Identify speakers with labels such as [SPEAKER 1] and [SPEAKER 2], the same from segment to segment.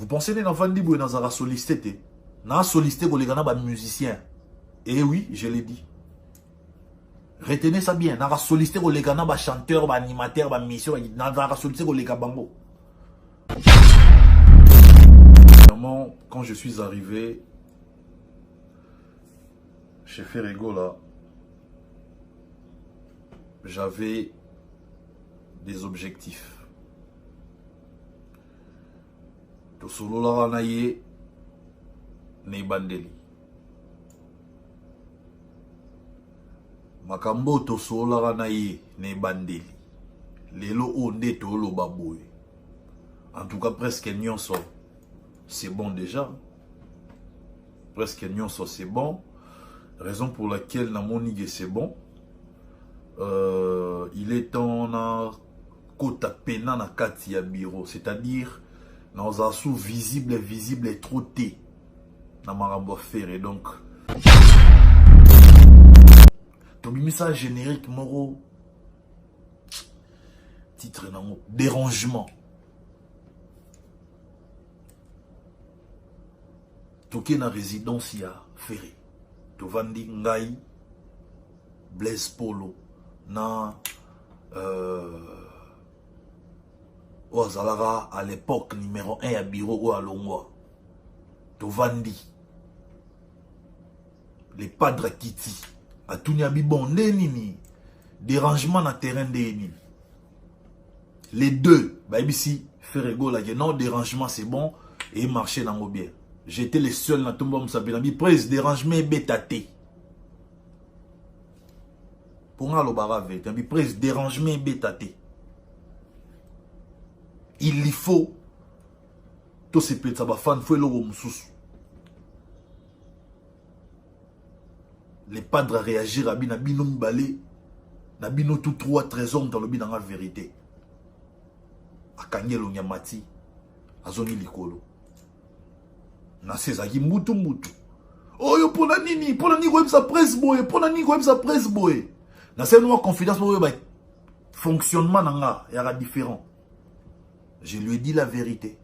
[SPEAKER 1] Vous pensez que dans Vandibou, dans un sollicité, dans un sollicité, vous avez musicien. Et oui, je l'ai dit. Retenez ça bien. Dans un sollicité, vous avez chanteur, animateur, mission. Dans un sollicité, vous avez bango. Vraiment, quand je suis arrivé chez Ferrego, là, j'avais des objectifs. To solo la naye ne bandeli. Makambo to solo la naye ne bandeli. Lelo onde to lo baboy. En tout cas presque nyonso c'est bon déjà. Presque nyonso c'est bon. Raison pour laquelle na monige c'est bon. Il est temps na kota pena na kati ya bureau, c'est-à-dire dans un sous visible et trop té na marambo faire. Et donc tobimi ça générique moro titre nango dérangement. Toké na résidence ya Ferré. Tovandi ngai Blaise Polo na Oazalara à l'époque numéro 1 à bureau ou à Longwa. Tovandi. Les padres Kiti. A Touniabi bon nini. Dérangement na terrain de nini. Les deux. Bah ici, Ferrego là, non, dérangement c'est bon. Et marcher dans mon bien. J'étais le seul dans tout le monde s'appelle. Prise dérangement et bétaté. Pour moi, le barave. Prise dérangement et bétaté. Il y faut tout ce petit sabafan faut le sous. Les padres réagir à binabino mbalé nabino tout trois trésors dans le bin dans la vérité. Akangelo nyamati azoni likolo. Na sezaki mutu mutu. Oh yo pona nini ko sa presse boy, pona nini ko sa presse boy. Na c'est une confidence boy ba fonctionnement nanga yara différent. Je lui ai dit la vérité.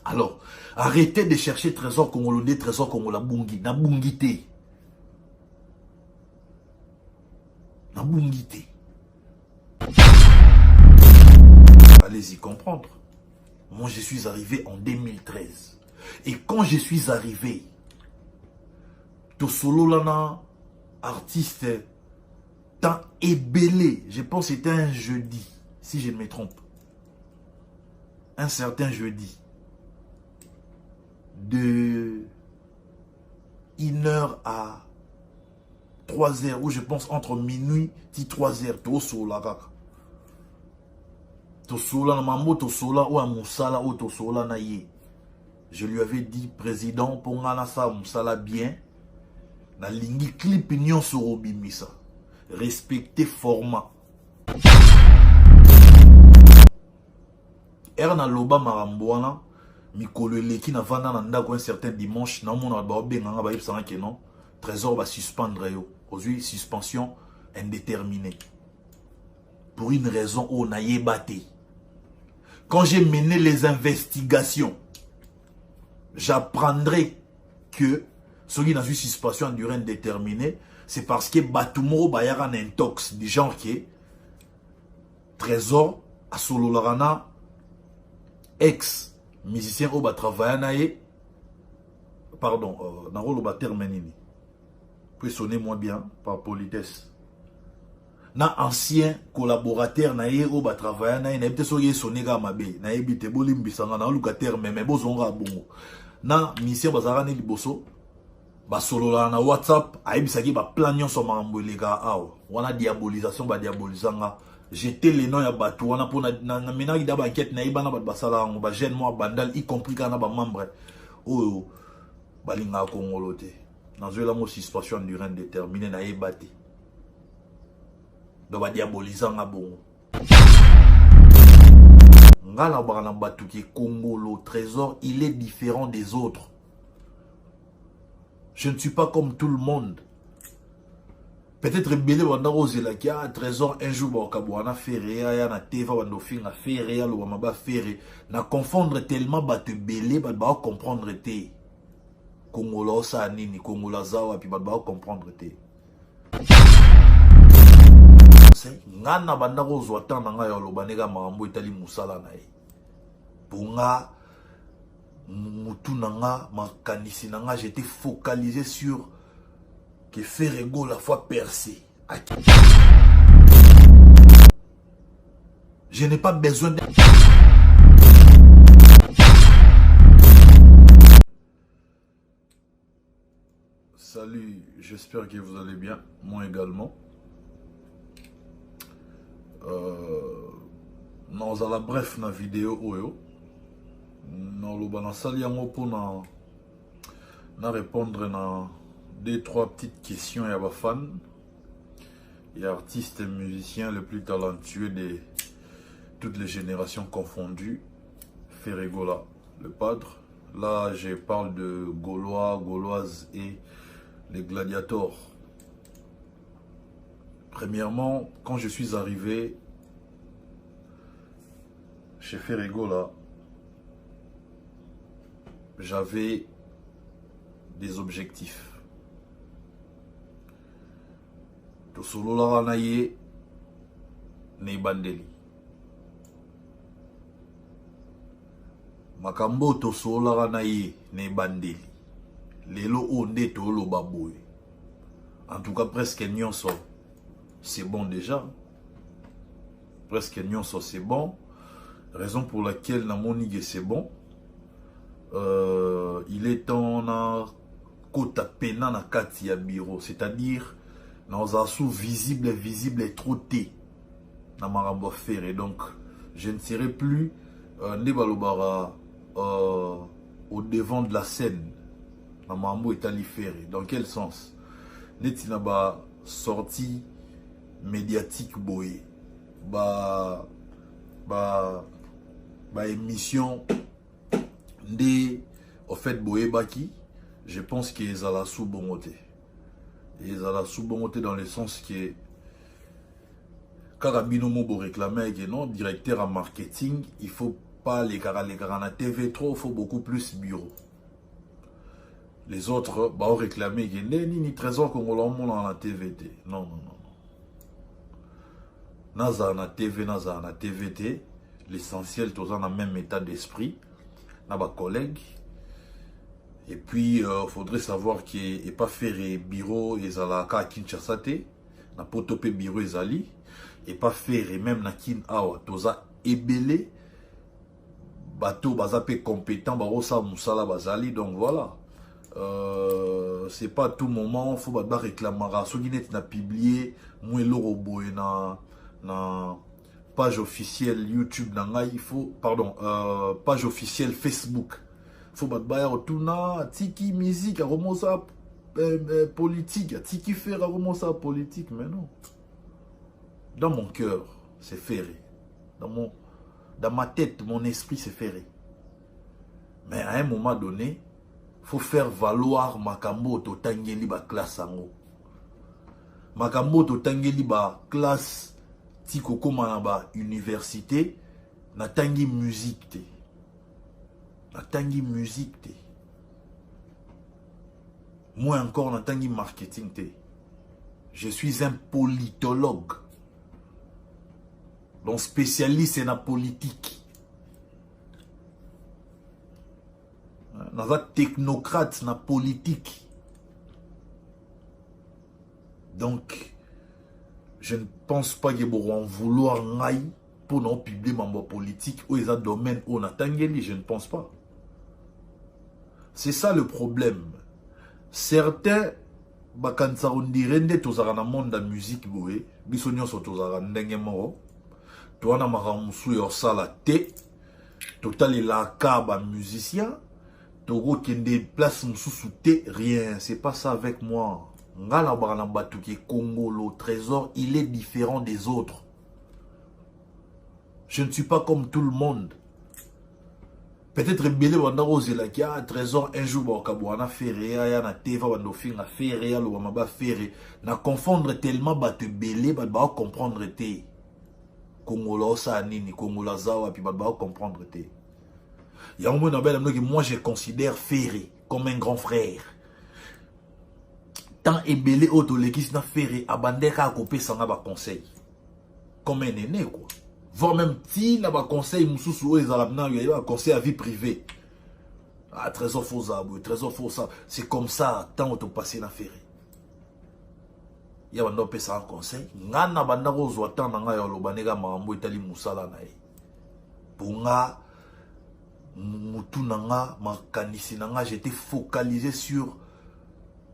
[SPEAKER 1] Alors, arrêtez de chercher trésor congolais, trésor congolais, bungi, na bungité. Na bungité. Allez-y comprendre. Moi, je suis arrivé en 2013. Et quand je suis arrivé, tout solo lana, artiste, tant ébélé, je pense que c'était un jeudi, si je ne me trompe. Un certain jeudi. De 1h à 3h, ou je pense entre minuit et 3h, tout solo là. Tout solo na mambo, tout solo ou à Moussala, ou tout solo na ye. Je lui avais dit, président, pour ngana sa Moussala bien, na lingi clip nyon sur Obimisa. Respecter format. Erna loba maramboana mikolo leki na vanda na ndako un certain dimanche na mona ba benga ba yebsanga ke non trésor va suspendre yo aujourd'hui suspension indéterminée pour une raison où on a yebate. Quand j'ai mené les investigations, j'apprendrai que ce qui n'a eu suspension en durée indéterminée, c'est parce que Batumo Bayara un intox du genre qui Trésor à Sololarana ex musicien au bas travailler pardon dans le bas terminini peut sonner moins bien par politesse na ancien collaborateur na ye au bas travailler na peut sonner sonner ga mabe na ebite bolimbisanga na locataire mais bozonga bongo na musicien bazara ni liboso ba solola na WhatsApp aibisaki ba plan nyonso makambo elega awa wana diabolisation ba diabolisanga jeter les noms ya bato wana pour na menaki da ba enquête na ibana ba basala ngo ba jeune moi bandal y compris kana ba membre oyo balinga kongolo te na zoela mo suspension en durée indéterminée na ebate do ba diabolisanga bongo ngala ba na bato ki Congolo trésor il est différent des autres. Je ne suis pas comme tout le monde. Peut-être belé wanda ozela ki a trésor un jour ba kabwana ferré ya na teva wanda finga ferré ya lo maba ferré na confondre tellement ba te belé ba comprendre te Kongola sa nini Kongola zawa puis ba comprendre te c'est ngana banda kozwa tan na nga ya lo baneka mambo etali musala na ye bunga mutu na nga makanisi na nga j'étais focalisé sur que Ferrego la fois percé. Je n'ai pas besoin de... Salut, j'espère que vous allez bien. Moi également. Non, à la bref, na vidéo oyo. Non, le bana sali yango pour na répondre na 2-3 petites questions à vos fans et artistes et musiciens les plus talentueux de toutes les générations confondues. Ferregola, le padre. Là, je parle de Gaulois, Gauloises et les gladiators. Premièrement, quand je suis arrivé chez Ferregola, j'avais des objectifs. To solo la naye ne bandeli makambo to solo la naye ne bandeli lelo onde to lo baboy en tout cas presque nyonso c'est bon déjà presque nyonso c'est bon raison pour laquelle na monige c'est bon il est temps na kota pena na kati ya bureau c'est-à-dire nous avons visible et trop té na marambo faire et donc je ne serai plus au devant de la scène na marambo etali faire. Dans quel sens? Netina ba sortie médiatique boye ba émission de au fait boye baki je pense qu'ils ont la sous bonté. Et ils ont la sous-bonté dans le sens que Karabino Mobo réclamait que non, directeur en marketing, il ne faut pas les la TV trop, il faut beaucoup plus bureau. Les autres, bah, ont réclamé que ni trésor qu'on l'a dans la TVT. Non. Naza na TV, naza na TVT, l'essentiel, tous en même état d'esprit, na ba collègue. Et puis, faudrait savoir qu'il n'est pas fait bureau et zalaka à Kinshasa te, na potopé bureau et zali, et pas fait même na kin awa, toza ebele, bateau bazapé compétent, barosa musala bazali, donc voilà. C'est pas à tout moment, faut ba réclamera, so guinet na publié, mouelo robo et na page officielle YouTube nanga, il faut, pardon, page officielle Facebook. Faut battre retourna tiki musique à remonter politique tiki faire à remonter politique mais non dans mon cœur c'est ferré dans ma tête mon esprit c'est ferré mais à un moment donné faut faire valoir makambo to tangeli ba classe ango makambo to tangeli ba classe tiko koma na ba université na tangi musique te Natangi musique te. Moi encore natangi marketing te. Je suis un politologue. Donc spécialiste en la politique. Naza technocrate na politique. Donc je ne pense pas que en vouloir ngai pour non publier ma politique ou les domaines où on a tangeli, je ne pense pas. C'est ça le problème. Certains, quand ça on dirait, dans le monde de la musique, bisogno so tozara ndenge moko. Toana maramusu yo sala te. Total la kaba musicien. Togo kende place mususu te rien. C'est pas ça avec moi. Ngala barana batuke Congo le trésor, il est différent des autres. Je ne suis pas comme tout le monde. Peut-être belé wanda ozela ki a trésor un jour ba kabwana ferré ya na teva wanda finga ferré ya lo maba ferré na confondre tellement ba te belé ba comprendre te Congola sa nini Congola zawa puis ba comprendre te. Ya mo na belle moi je considère Ferré comme un grand frère. Tant et belé auto lekis na Ferré abandeka a copé sanga ba conseil. Comme un aîné quoi. Voire même si na ba conseil mususu les arabna il y a conseil à vie privée. Ah trésor faux ça, c'est comme ça tant auto passé na Ferré. Ya bando pesa un conseil ngana banda ko zo tant nga yo lobaneka mambo itali musala na e. Ponga mutu nanga makanisi nanga j'étais focalisé sur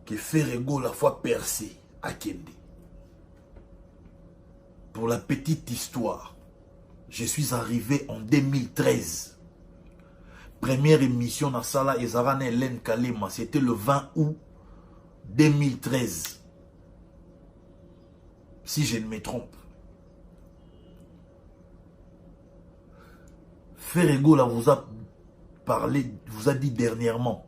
[SPEAKER 1] que Ferrego la fois percé à Kende. Pour la petite histoire, je suis arrivé en 2013. Première émission dans Sala Ezarane Hélène Kalema, c'était le 20 août 2013. Si je ne me trompe. Ferrego là vous a parlé, vous a dit dernièrement,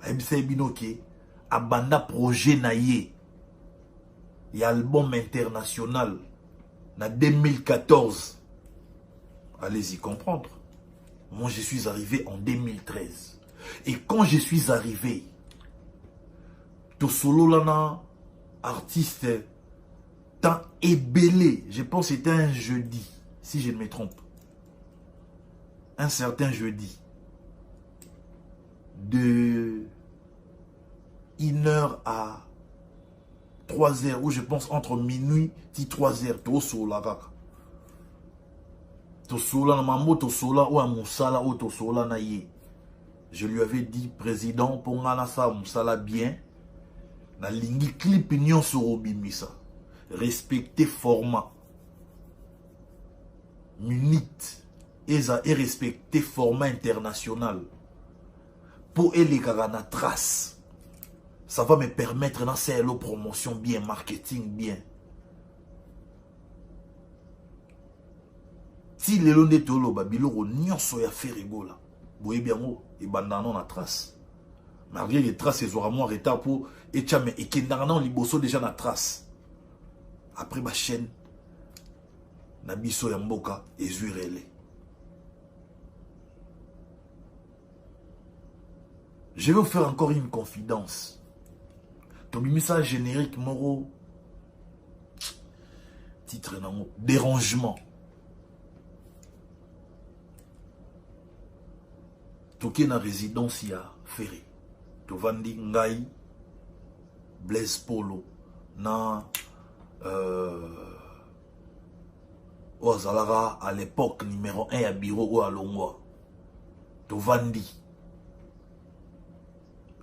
[SPEAKER 1] MC Binoké, Abanda projet naïe, il y a album international, en 2014. Allez-y comprendre. Moi, je suis arrivé en 2013. Et quand je suis arrivé, tout solo lana, artiste, tant ébélé, je pense que c'était un jeudi, si je ne me trompe. Un certain jeudi. De 1h à 3h, ou je pense entre minuit et 3h, tout sola kaka. Tout sola na mambo, tout sola ou à moussala ou tout sola na ye. Je lui avais dit, président, pour ngana sa moussala bien, na lingi clip nyon sur obimisa. Respecter format. Minute. Et respecter format international. Pour les na trace. Ça va me permettre dans ces promotion bien, marketing bien. Si les longs de tolo babilo nyonso ya Ferrego là. Boye bien et bandano na trace. Malgré les traces ils auront moins retard pour et chame et kendana liboso déjà na trace. Après ma chaîne na biso ya mboka ezurele. Je vais vous faire encore une confidence. Ton message générique Moro. Titre non, dérangement. Toké na résidence ya Ferré. To vandi ngai Blaise Polo na Oazalara à l'époque numéro 1 à bureau ou à Longwa. To vandi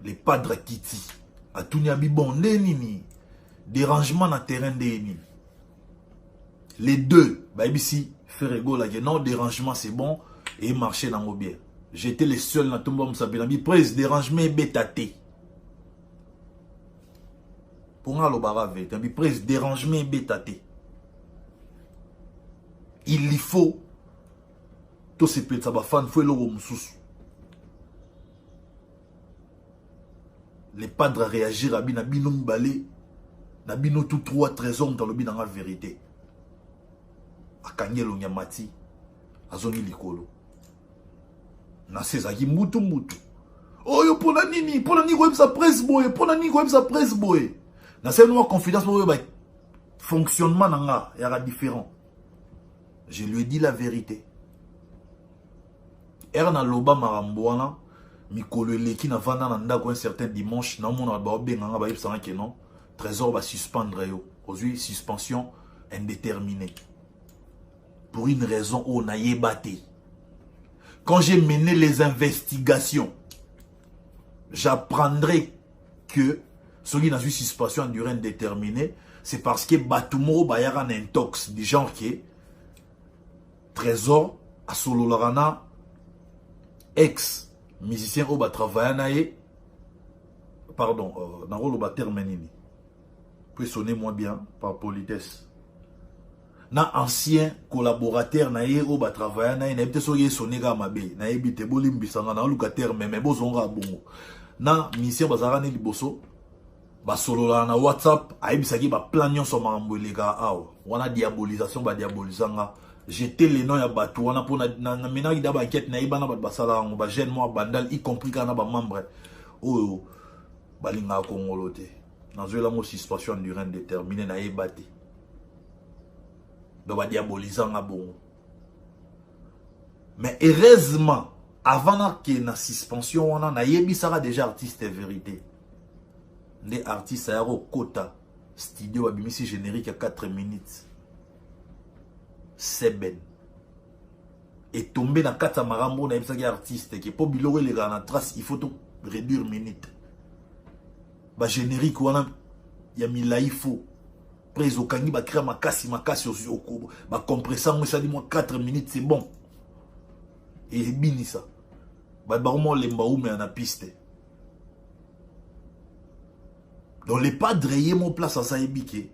[SPEAKER 1] les padres Kiti a tout n'y bon nini dérangement na terrain de nini. Les deux bah ici Ferrego là non dérangement c'est bon et marcher dans mon bien. J'étais le seul dans tout le monde s'appelle prise dérangement bétaté. Pour moi le barave t'as prise dérangement bétaté. Il y faut tout ce peut ça va fan faut le sous. Les padres réagir à bina bino balé na bino tout trois trésors dans le bin dans la vérité. A Kanyelo Nyamati azongi likolo. Na sezaki mutu. Oh yo pona nini web sa presse boy, pona nini web sa presse boy. Na c'est une confidence pour ba fonctionnement nanga ya différent. Je lui ai dit la vérité. Erna loba maramboana mikolo leki na vanda na ndako un certain dimanche na mona ba benganga ba yebsanga ke non trésor va suspendre yo. Aujourd'hui suspension indéterminée. Pour une raison où on a yébaté. Quand j'ai mené les investigations, j'apprendrai que ce qui n'a eu suspension en durée indéterminée, c'est parce que Batumoro Bayara un intox du genre qui est trésor à Sololarana, ex-musicien au travailler pardon, dans le terminini. Puis sonner moins bien par politesse. na ancien collaborateur na ye o ba travailler na ye na bité so ye sonega mabe na ye bité bolimbisanga na locataire mais bozonga bongo na mission bazara ne liboso ba solola na WhatsApp ayebisaki ba plan nyonso makambo eleka awa wana diabolisation ba diabolisanga jeter les noms ya bato wana pour na menaki da ba enquête na ibana ba basala ngo ba jeune moi bandal y compris kana ba membre oyo balinga kongolote na zoela mo suspension durée indéterminée na yebate do ba diabolisanga bon mais heureusement avant na suspension wana na yebisaka déjà artiste vérité les artistes à Kota studio abimisi générique à 4 minutes Seben et tombé dans 4 marambo na yebisaki artiste qui pour biloko les gars na trace il faut tout réduire minute ba générique wana ya milaifo prise au kangi ba créer makasi au kubo ba compresseur moi ça dit moi 4 minutes c'est bon et bini ça ba baromo lemba ou mais na piste. Donc les padres y mon place à Saïbike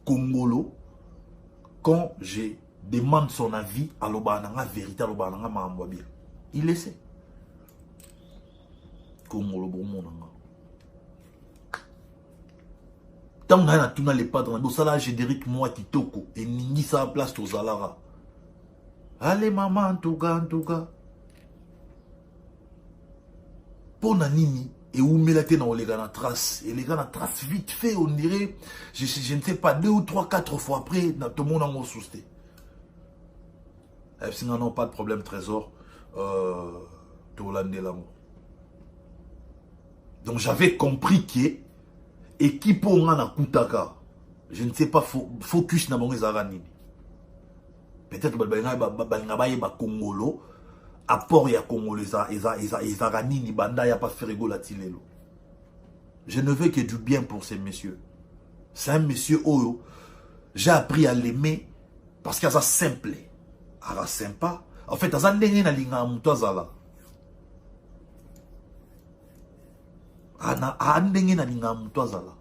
[SPEAKER 1] Congolo quand je demande son avis à l'obananga vérité à l'obananga ma bien il essaie Congolo bon mon anga tant on a tout les padres dans ça là Gédéric moi qui toko et ningi sa place aux alara allez maman en tout cas pour nanini et où met la tête dans les gars na trace et les gars na trace vite fait on dirait je ne sais pas 2 ou 3 4 fois après tout le monde en sousté sinon non pas de problème trésor tout l'année l'amour donc j'avais compris que équipe on a kutaka je ne sais pas focus na bango zarani peut-être ba Congolo apport ya Congolo Izarani banda ya pas fait rigoler tilelo. Je ne veux que du bien pour ces messieurs. C'est un monsieur Oyo. J'ai appris à l'aimer parce qu'il y a ça simple. Alors sympa. En fait, ça ndenge na linga mutazala. Ana ndenge na linga mutazala.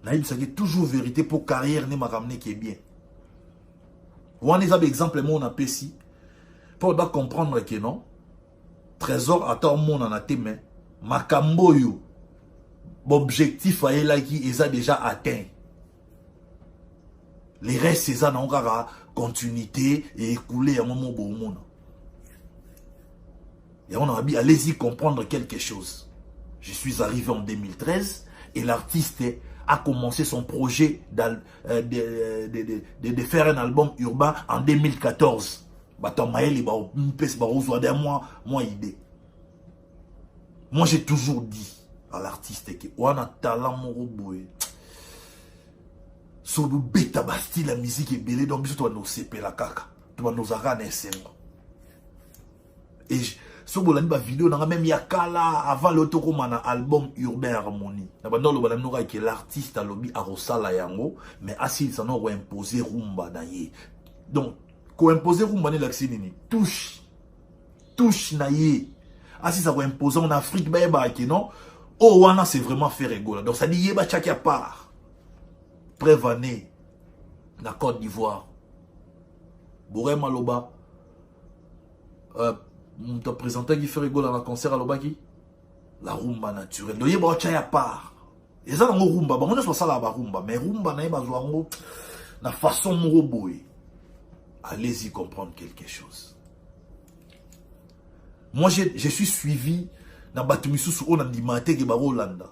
[SPEAKER 1] Na il s'agit toujours vérité pour carrière ne m'a ramené qui est bien. One is exemple mon apesi. Pour comprendre que non, trésor attend mon en a témoin, Makamboyo, l'objectif a est déjà atteint. Les restes, c'est ça, non, continuité et écoulé à un moment bon monde. Et on a dit, allez-y comprendre quelque chose. Je suis arrivé en 2013 et l'artiste a commencé son projet de faire un album urbain en 2014. Moi j'ai toujours dit à l'artiste que on a talent mon so du beta basti la musique est belle donc toi nous CP la kaka toi nous arane sengo et so bolani ba vidéo na même yakala avant l'autokomana album urbain harmonie na bando lo balam noka que l'artiste a lobby a rosala yango mais asil ça no imposer rumba na ye donc ko imposer rumba ni l'axinini touche na ye asi ça ko imposer en Afrique ba ki non oh wana c'est vraiment fait rigoler donc ça dit yeba chaki à part prévané na Côte d'Ivoire Boré Maloba on t'a présenté qui fait rigoler dans le concert à Lobaki la rumba naturelle donc yeba chaki à part et ça dans rumba bon on est sur ça la rumba mais rumba na yeba zo na façon mo boy. Allez-y comprendre quelque chose. Moi, je suis suivi dans Batumisusu on a dit maté que Barolanda.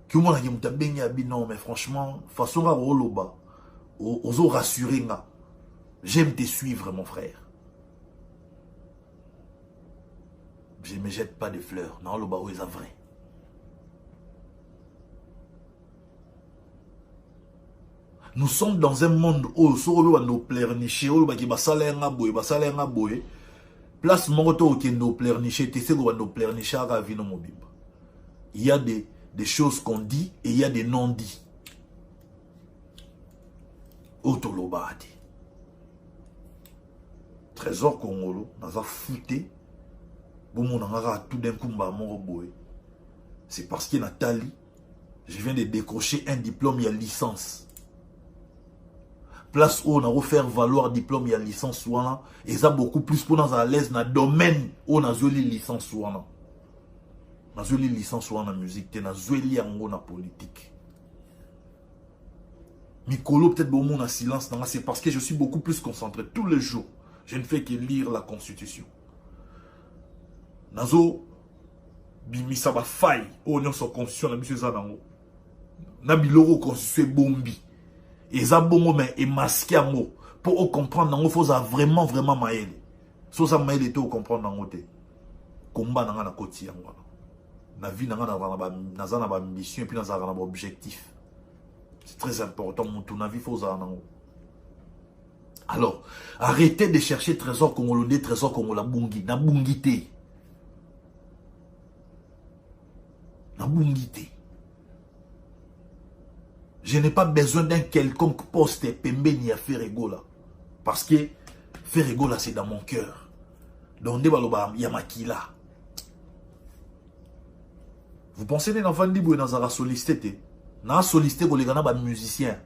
[SPEAKER 1] Que moi la gemuta bengi abi non mais franchement façon à roloba ozo rassurer nga. J'aime te suivre mon frère. Je ne me jette pas de fleurs. Non, loba ou est vrai. Nous sommes dans un monde où nous pleurnicher, où nous sommes place moto qui nous pleurnicher, il y a des choses qu'on dit et il y a des non-dits. Autolobati. Trésor Congolo, nous avons fouté. Bon, on a tout d'un coup, c'est parce que Nathalie, je viens de décrocher un diplôme, il y a licence. Place où on a faire valoir diplôme, il y a licence, et ça beaucoup plus pour nous à l'aise dans le domaine où on a joué licence. On a joué licence en musique, on a joué en politique. Mikolo, peut-être bon mon silence, c'est parce que je suis beaucoup plus concentré tous les jours. Je ne fais que lire la Constitution. Nazo, bimisa ba faille, on a son constitution, na monsieur Zanango. Na biloro constitution bombi. Et ça bon mais est masqué en mot. Pour comprendre, il faut vraiment maël. So ça maël était au comprendre en côté. Combat dans la côté na vie na na ambition et puis na objectif. C'est très important, mon tout vie faut ça. Alors, arrêtez de chercher trésor congolais, trésor congolais bungi, na bungité. Na bungité. Je n'ai pas besoin d'un quelconque poste pembeni à Ferregola. Parce que Ferregola c'est dans mon cœur. Donc il y a Makila. Vous pensez que l'enfant dit que vous avez sollicité? Na sollicité pour les musiciens.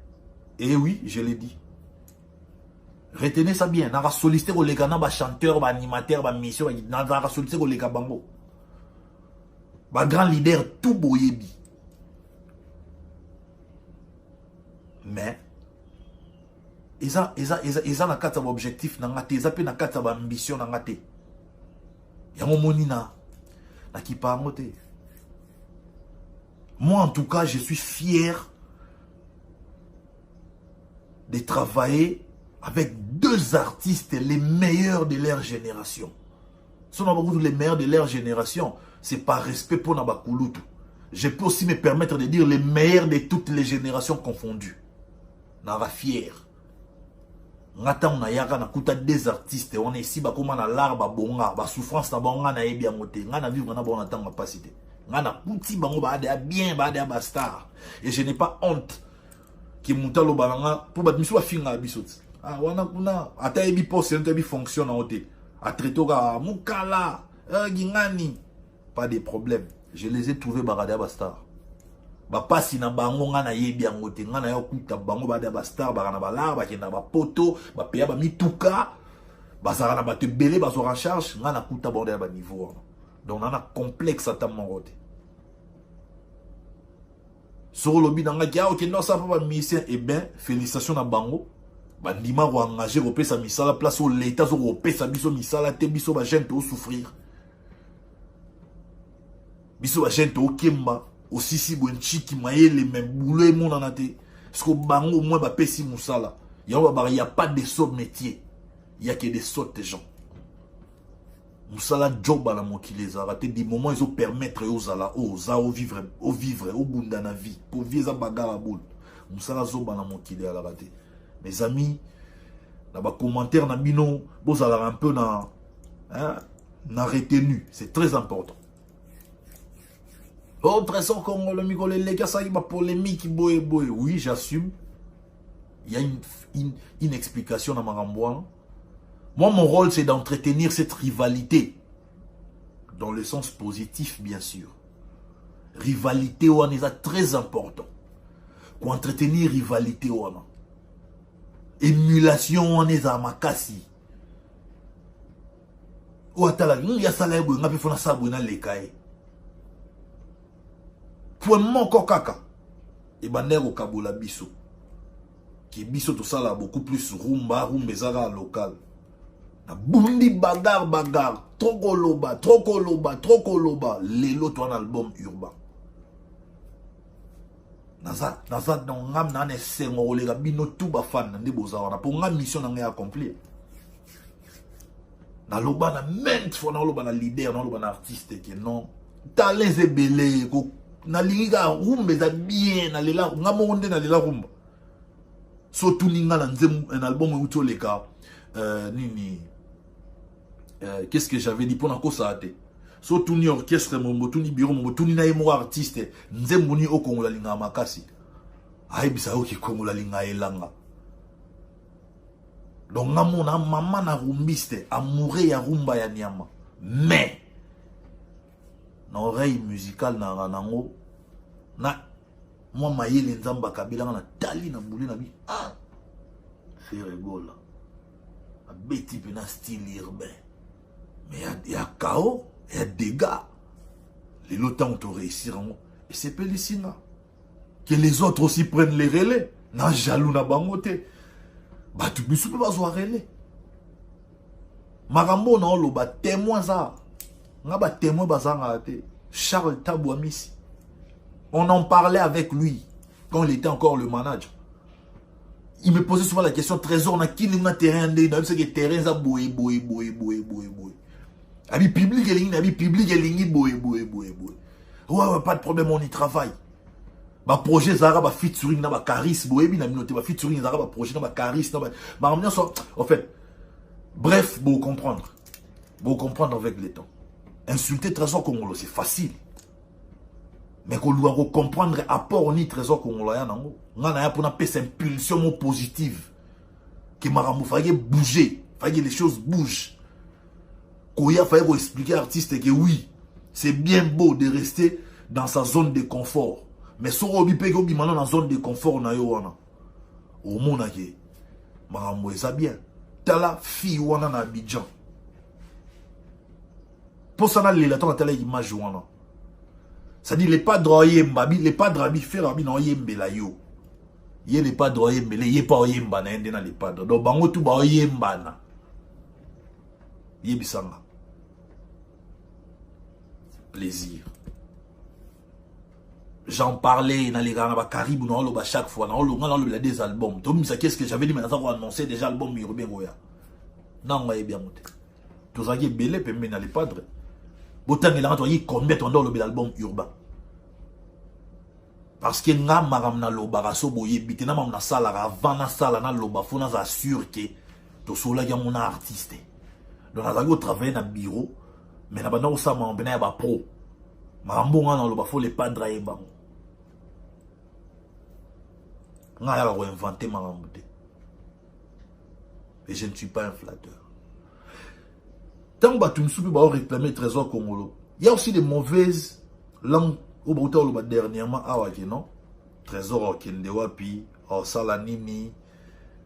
[SPEAKER 1] Et oui, je l'ai dit. Retenez ça bien. Na sollicité pour les chanteurs, animateurs, mission. Na sollicité pour les bango. Grand leader tout boyebi. Mais ils ont un cadre d'objectif, ils ont un cadre d'ambition. Moi, en tout cas, je suis fier de travailler avec deux artistes les meilleurs de leur génération. Si on a beaucoup les meilleurs de leur génération, c'est par respect pour Nabakulutu. Je peux aussi me permettre de dire les meilleurs de toutes les générations confondues. Nara fier. Ngata on a yaka na kuta des artistes on est ici ba comment na l'arba bonga ba souffrance na bonga na yebi amote ngana vivre na bonga tanga capacité ngana kuti bango ba de bien ba de ba star et je n'ai pas honte ki mutalo balanga pour ba miso finga bisoti ah wana kuna ata yebi poste yebi fonction na ote a traito ga mukala gingani pas de problème je les ai trouvés ba de ba star ba pasi na bango nga na yebi yango te nga na yo kuta bango ba da ba star ba na ba la ba kenda ba poto ba peya ba mituka ba sara na ba te belé ba so en charge nga na kuta ba ba niveau donc on a complexe ata mongote sur le lobby nga kia OK non ça pas ba musicien et ben félicitations na bango ba ndima ko engager ko pesa misala place au l'état so ko pesa biso misala te biso ba gente au souffrir biso ba gente au kemba aussi si bon chiki maïle même boulot et mon anate parce que bango moi ba pesi musala il y a pas de saut métier il y a que des sortes de gens musala job à la mokile za raté des moments ils ont permettre aux ala au vivre au bunda na vie pour vivre bagarre boule musala zo ba na mokile à la raté mes amis na ba commentaire na bino bozala un peu na na retenu c'est très important. Oh, trésor comme le micro, les gars, ça y est, ma polémique, boy. Oui, j'assume. Il y a une explication dans ma ramboine. Moi, mon rôle, c'est d'entretenir cette rivalité. Dans le sens positif, bien sûr. Rivalité, on est très important. Pour entretenir rivalité, on a. Émulation, on est à makasi. Ou à tala, il y a ça là, on a pu faire ça, on a les cahiers. Pour mon kaka et banero kabola biso qui biso tout ça là beaucoup plus rumba zara local na bundi bagar trop koloba lelo toi un album urbain naza dans ngam na ne sengo le bino tout ba fan ndi bozana pour ngam mission na accomplir na loba na ment fo na loba na leader na loba na artiste qui non talent ebele ko na liga rumba za bien na lela ngamonde na lela rumba surtout ninga na nzem un album uto leka nini qu'est-ce que j'avais dit pour na ko saate surtout ni orchestre mo tuni bureau mo tuni na yemo artiste nzem moni o Kongo la linga makasi ai bisa o ki Kongo la linga elanga donc ngamona mama na rumbiste amoureux ya rumba ya nyama mais na oreille musicale na nango na moi mayele nzamba kabila na tali na boulé na bi ah c'est rigolo a beti pena style urbain mais il y a chaos il y a dégâts les lotants ont réussir et c'est Pélicina que les autres aussi prennent les relais na jaloux na bangote ba tu bisu pe bazwa relais marambo na lo ba témoin ça nga ba témoin bazanga te Charles Tabouamisi. On en parlait avec lui quand il était encore le manager. Il me posait souvent la question trésor na qui n'a terrain de dans ce que terrain ça boy. Abi public et ligne, abi public et ligne boy. Ouais, pas de problème, on y travaille. Ba projet Zara ba featuring na ba Caris boy bi na minoté ba featuring Zara ba projet na ba Caris na ba ramener ça en fait. Bref, vous comprendre. Vous comprendre avec les temps. Insulter Trésor Congolo, c'est facile. Mais qu'on doit comprendre apport ni Trésor Congolo, on a pour une impulsion positive. Que Maramou fallait bouger, fallait que les choses bougent. Qu'il fallait expliquer à l'artiste que oui, c'est bien beau de rester dans sa zone de confort. Mais si on est dans la zone de confort, on a au monde qui Maramou est bien. T'as la fille ou on a Abidjan. Pour ça, les latons ont l'image. C'est-à-dire, les pas droyemba, les pas drabi, faire rabi non yembe la yo. Yé les pas droyemba, les pas yemba na endena les pas. Donc, bango tout ba yemba na. Yé bisanga. Plaisir. J'en parlais dans les gars, Caribou, non, chaque fois, on a des albums. Donc, qu'est-ce que j'avais dit, mais on a annoncé déjà l'album urbain. Non, on va bien monter. Tout ça qui est belé, puis mais n'allez pas. Autant il a entendu combien on doit l'album urbain. Parce que nga maram na loba raso boye bité na mam na sala avant na sala na loba faut na assure que to sola ya mon artiste. Donc na zago travailler na bureau mais na bana osama en bena ba pro. Marambo nga na loba faut les pas drayer ba. Nga ya ko inventer marambo te. Et je ne suis pas un flatteur. Tant que tu vas réclamer Trésor Congolo, il y a aussi des mauvaises langues au Bouton dernièrement. Ah ouais, non? Trésor Kendewapi, Salanini,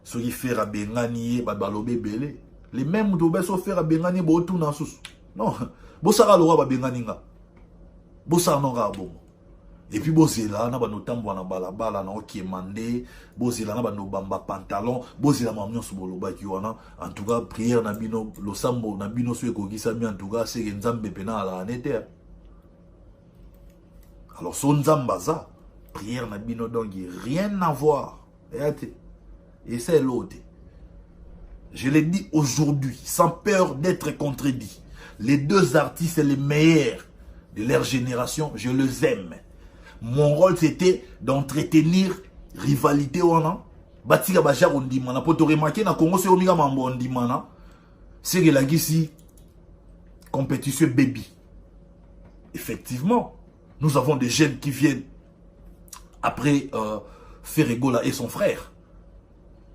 [SPEAKER 1] ceux qui font à Bengani, Babalobe Bele. Les mêmes doubes sont faits à Bengani, Botou Nasus. Non, Bossara Lora Bengani. Bossara Nora Bon. Et puis Bozela, na ba notambo na balabala na okemande, Bozela na ba no bamba pantalon, Bozela mamnyo suboloba ki wana. En tout cas, prière na bino lo sambo na bino so ekokisa mi en tout cas c'est nzambe pena ala anete. Alors son nzamba za, prière na bino donc rien à voir. Et c'est l'autre. Je l'ai dit aujourd'hui sans peur d'être contredit. Les deux artistes les meilleurs de leur génération, je les aime. Mon rôle c'était d'entretenir rivalité wana batika bajar ondimana pour te remarquer na Congo c'est omiga mambo ondimana c'est que la gisi compétition baby. Effectivement, nous avons des jeunes qui viennent après Ferregola et son frère.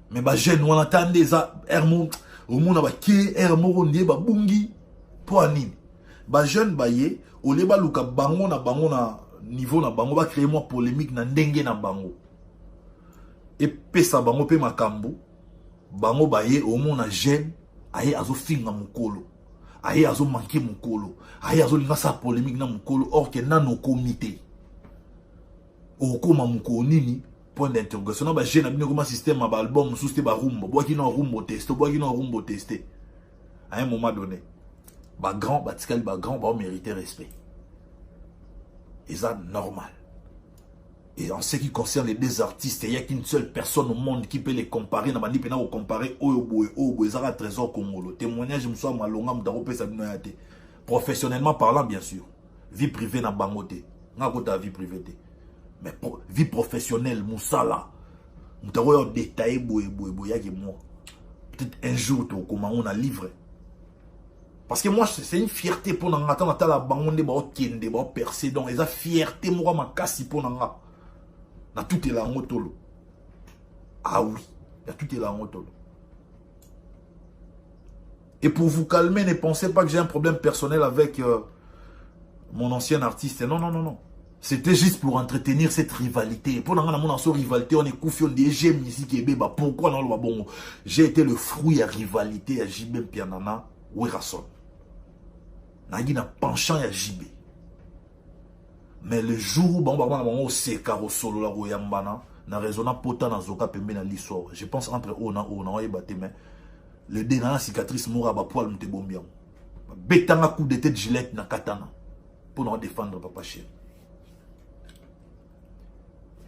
[SPEAKER 1] Mais ba jeune on attendait ça hermo au monde ba ki hermo ondie ba bungi pour anine. Ba jeune baye au leba luka bango na niveau na bango va créer moi polémique na ndenge na bango et pesa bango pe makambo bango baye au monde na jeune aye azo finga mukolo aye azo manquer mukolo aye azo linga sa polémique na mukolo or que na no comité au koma mukolo nini point d'interrogation na ba jeune abino comme système ba album sous ba rumbo boaki na rumbo tester à un moment donné ba grand ba tikali ba grand ba mériter respect. Et ça, normal. Et en ce qui concerne les deux artistes, il n'y a qu'une seule personne au monde qui peut les comparer. Il n'y a pas comparer Oyobo, Zara Trésor Congolo. Témoignage, je me suis malonga, professionnellement parlant, bien sûr. Vie privée n'a pas moté. N'a pas vie privée. Mais vie professionnelle, Moussala. Nous avons détaillé, peut-être un jour, comment on a livré. Parce que moi, c'est une fierté pour nous. Quand on a la banque, on a percé. Donc, c'est une fierté pour moi, pour nous. Na tout est là en otolo. Ah oui, il y a tout est là en otolo. Et pour vous calmer, ne pensez pas que j'ai un problème personnel avec mon ancien artiste. Non, non, non, non. C'était juste pour entretenir cette rivalité. Pour cette rivalité, on est confiant des j'aime ici qui est pourquoi non le bon. J'ai été le fruit à rivalité à JB Pianana ou Rasson. Nagi na penchant à JB. Mais le jour où on s'est carré solo la royambana, na raisonna pota na zoka pembe na l'histoire. Je pense entre ona et bateme. Le dé na cicatrice mora ba poil mte bombiam. Betanga coup de tête Gillette na katana pour nous défendre papa chéri.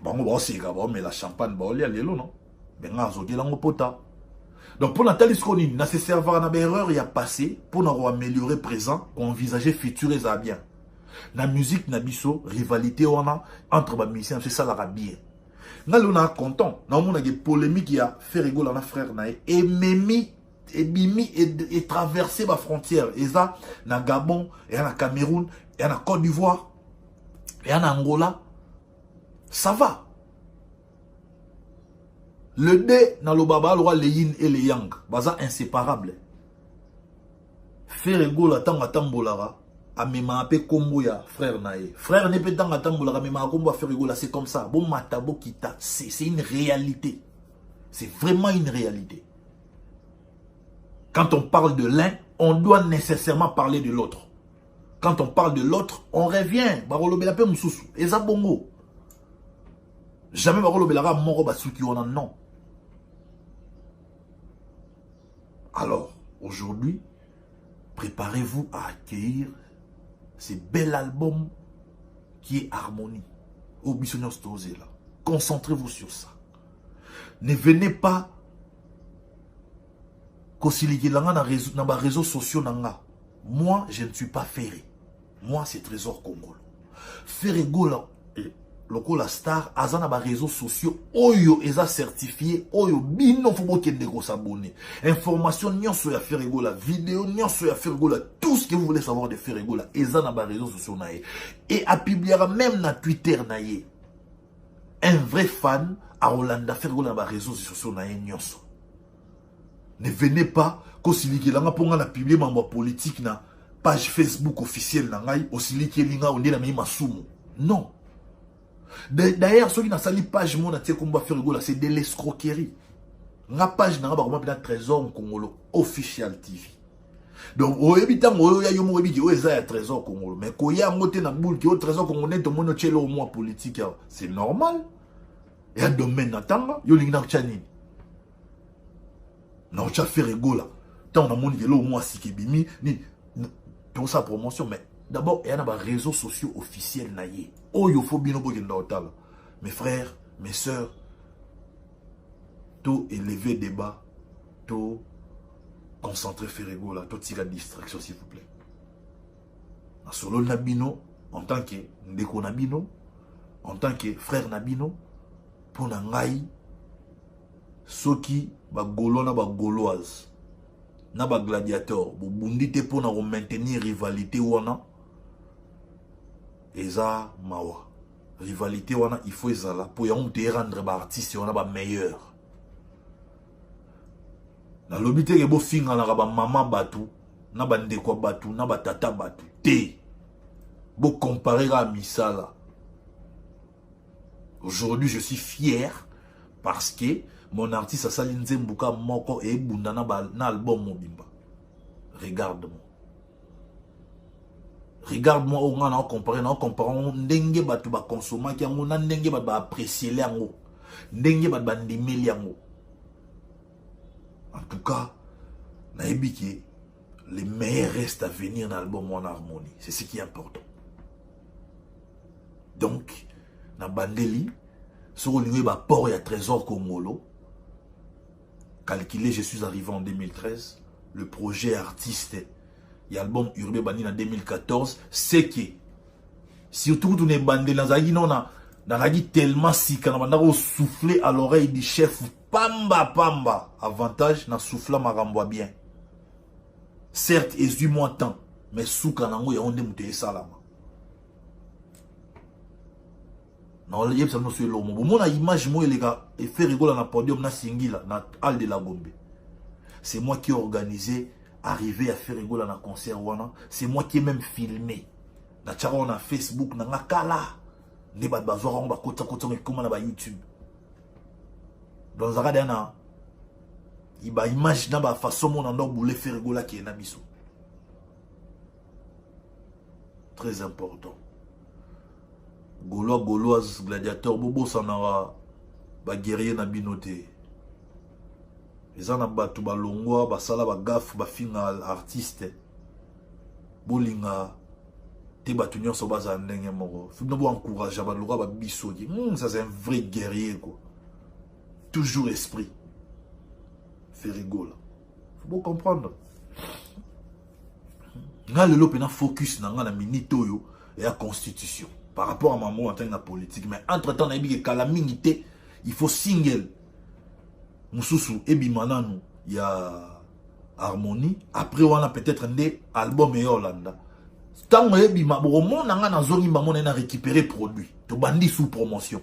[SPEAKER 1] Bon, c'est grave, mais la champagne, bon, il y a l'élo, non? Mais on a un pota. Donc, pour Nathalie Sconi, na se servir na erreur, il y a passé, pour nous améliorer présent, pour envisager futur et ça bien. La musique, na biso, rivalité, on a, entre les musiciens, c'est ça la bien. Nous sommes contents. Nous avons des polémiques qui a fait rigoler à frère Naé, et Mimi, et Bimi, et traversé ma frontière. Et ça, na Gabon, et na Cameroun, et na Côte d'Ivoire, et na Angola. Ça va. Le dé dans le baba, le yin et le yang. Baza inséparable. Faire ego la tanga tambolara. A mema ape kombo ya frère nae. Frère ne peut tanga tambolara mema kombo faire ego là. C'est comme ça. Bon matabo kita. C'est une réalité. C'est vraiment une réalité. Quand on parle de l'un, on doit nécessairement parler de l'autre. Quand on parle de l'autre, on revient. Barolo belape msusu. Eza bongo. Jamais Barolo Belara moro basuki on a non. Alors, aujourd'hui, préparez-vous à accueillir ce bel album qui est Harmonie. Au Bissonnier Stosé là. Concentrez-vous sur ça. Ne venez pas kosili dans les réseaux sociaux nanga. Moi, je ne suis pas ferré. Moi, c'est Trésor Congolo. Ferré Gola. La star, azana ba réseaux sociaux, oyo eza certifié, oyo bino faut kende ko s'abonner. Information nyonso ya Ferregola, vidéo nyonso ya Ferregola, tout ce que vous voulez savoir de Ferregola, ezana ba réseaux sociaux nae. Et a publiera même na Twitter nae. Un vrai fan a Rolanda Ferregola ba réseaux sociaux nae nyonso. Ne venez pas kosili langa ponga na publier mambo politique na page Facebook officielle na ngai, osili linga onde na mi masumu. Non. D'ailleurs, ceux qui n'ont pas de page, c'est de l'escroquerie. La page n'a pas de Trésor Congolo official TV. Donc, au habitant, il y a un Trésor Congolo. Mais quand il y a un boule qui est au Trésor Congolo, tout le monde est au moins politique. C'est normal. Il y a un domaine d'attente. Il y a un chanine. Non, tu as fait rigoler. Tant on a mon au moins si qui bimi, ni pour sa promotion, mais. D'abord, il y a des réseaux sociaux officiels. Mes frères, mes soeurs, tout élever débat, tout concentrer Ferrego là, tout tirer distraction s'il vous plaît. Solo Nabino, en tant que Ndeko Nabino, en tant que frère Nabino, pour Nangaï, ceux qui ba golo na ba goloise, na ba gladiateur, bu bundite pour maintenir rivalité wana. Eza mawa. Rivalité wana il faut ezala pour yon te rendre ba artiste wana ba meilleur. Na lobité ke bo finga na ba mama batu, na ba ndeko batu, na ba tata batu. Te. Bo comparer à misala. Aujourd'hui, je suis fier parce que mon artiste Asali Nzembuka moko e bunda na album mobimba. Regarde-moi. Regarde-moi, on a comparé, on compare, on dengue batu ba consommer qui on a dengue ba apprécier l'ango, dengue ba bandimeli l'ango. En tout cas, naibiki, les meilleurs restent à venir dans l'album en harmonie. C'est ce qui est important. Donc, na bandeli, sur le niveau ba port et Trésor Congolo, calculé, je suis arrivé en 2013, le projet artiste. Il y a l'album Urbain Bandi en 2014, c'est que surtout tout les bandés dans la tellement si quand on a soufflé à l'oreille du chef pamba avantage na souffla marambo bien. Certes, exduis-moi tant, mais sous kanango ya onde muteye salama. Non, il y a ça nous sur l'homme. Bon, mon image moi les gars et fait rigoler na podium na singila na Al de la Gombe. C'est moi qui ai organisé arriver à faire rigoler dans concert wana, c'est moi qui ai même filmé na tchara na Facebook na ngakala ne ba bazora on ba kota comme na ba YouTube dans zakade na iba image na ba façon mon ando boule Ferregola qui est na biso très important Gaulois gladiateur bobo sanara ba guerrier na binoté les ana batu ba longwa ba sala ba gaf ba finga artiste bolinga te batu nyonso baza ndenge moko fino bo encourager ba loka ba bisoki ça c'est un vrai guerrier quoi toujours esprit Ferregola faut bien comprendre nga lelo pena focus na nga na minito yo et la constitution par rapport à maman en tant que politique mais entre temps na bi que la minité il faut single mususu ebimananu ya harmonie après on a peut-être des albums et Hollanda tant ebima bon nga na zoni maman na récupérer produit to bandi sous promotion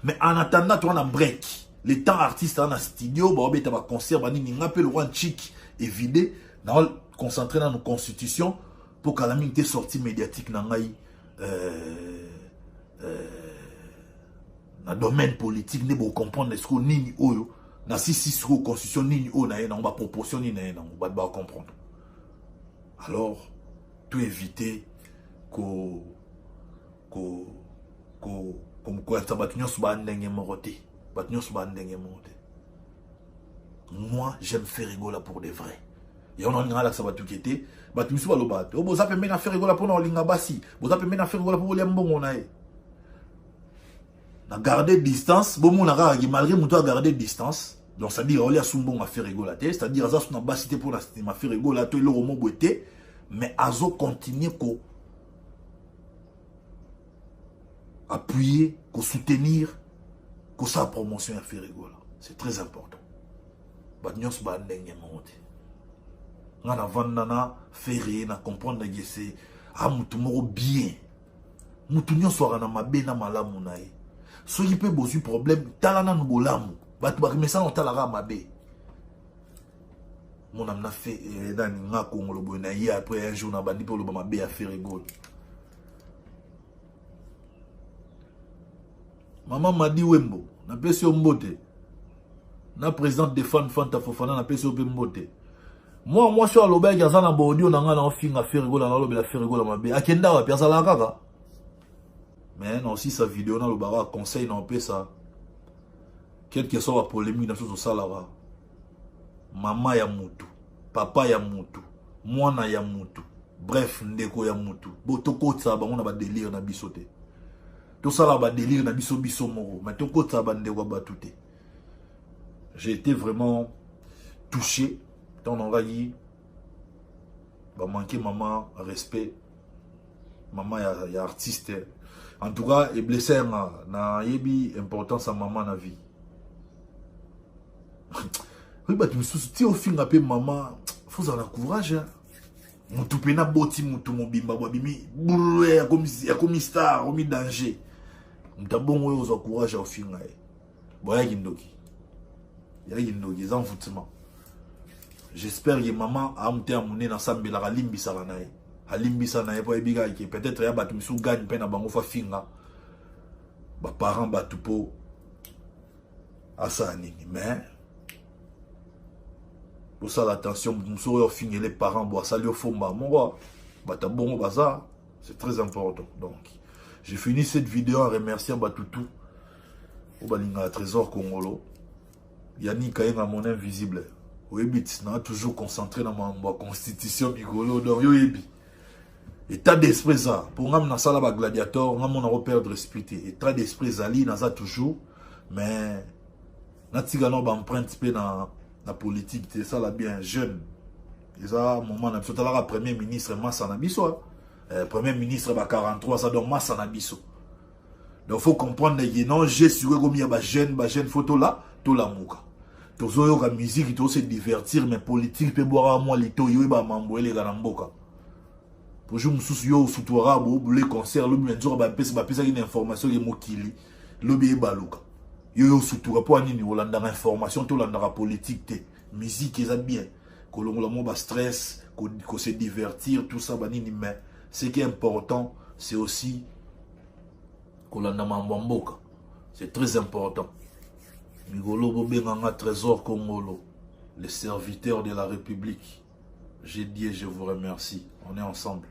[SPEAKER 1] mais en attendant toi on a break les temps artistes en studio ba obeta ba concert bani ni ngapel one chic et vidé na concentrer dans nos constitutions pour que la minité sortie médiatique na ngai na domaine politique ne bo comprendre ce qu'on nini oyo na si sur constitution nini o na on va proportion ni na on va comprendre alors tout éviter comme quoi ça va tenir sur bandenge moroté va tenir sur bandenge moroté moi j'aime Ferregola pour de vrai et on en a là ça va tout quitter bah tu me suis pas le bat oh boza peut faire Ferregola pour non linga basi boza peut faire Ferregola pour les mbongo na na garder distance bon mon ara malgré mon toi garder distance donc ça dire on a sumbon à Ferregola c'est-à-dire ça na basité pour la ma Ferregola to le romo boité mais azo continuer ko appuyer ko soutenir ko sa promotion à Ferregola c'est très important ba nyos ba ndenge monte ngana vandana ferré na comprendre que c'est a mutu moko bien mutu nyonso na mabe na malamu na ye so il peut bozu problème talana no bolamu batu ba message on talara mabe mon amna fait dans nga Congo boy na hier après un jour na bandi pour le mabe à Ferregola maman m'a dit wembo na pesi mbote na président de Fanta Fofana na pesi mbote moi sur l'obé gazana bodio na nga na finga Ferregola na lobe la Ferregola mabe akenda wa pesa la kaka mais non si sa vidéo na le bara conseil na pesa quel que soit la polémique dans ce salara mama ya mutu papa ya mutu mwana ya mutu bref ndeko ya mutu botokotsa bango na ba délire na bisote tout ça là ba délire na biso moko mais tokotsa ba ndeko ba touté j'ai été vraiment touché dans envahi ba manquer maman respect maman ya artiste en tout cas et blessé na yebi importance à maman na vie oui bah tu me soucies au film appelé maman faut avoir courage mutu pena boti mutu mobimba bimi boulé comme star comme danger mutabongo yo zo courage au film ay boya kindoki ya kindoki za mfutima j'espère que maman a monté à mon na sambela ka limbisa na ye alimbisa na ye po ebiga ki peut-être ya batu misu gagne pena bango fa finga ba parents batu po asani mais pour ça l'attention musu yo finga les parents bo sali fomba mon bata bongo baza c'est très important donc j'ai fini cette vidéo en remerciant Batutu au balinga trésor congolo yani kayenga mon invisible oui na toujours concentré dans ma constitution migolo donc yo yebi état d'esprit ça pour ngam na sala ba gladiateur ngam on a perdre esprit état d'esprit zali na ça toujours mais na tigano ba empreinte pe na politique c'est ça la bien jeune et ça moment na biso la premier ministre Massa na biso premier ministre ba 43 ça donc Massa na biso donc faut comprendre que non j'ai sur comme il y a ba jeune photo là to la muka to zo yo ka musique to se divertir mais politique pe boire moi lito yo ba mamboele ga na mboka pour je me soucie au futura les concerts le menzo ba pesa une information ye mokili lobi baluka yo futura pour nini Hollanda information to landa politique te musique est bien kolongola mo ba stress ko se divertir tout ça ba nini mais ce qui est important c'est aussi kolanda mambamboka. C'est très important. Migolo Bobenganga Trésor Congolo, les serviteurs de la République. J'ai dit et je vous remercie. On est ensemble.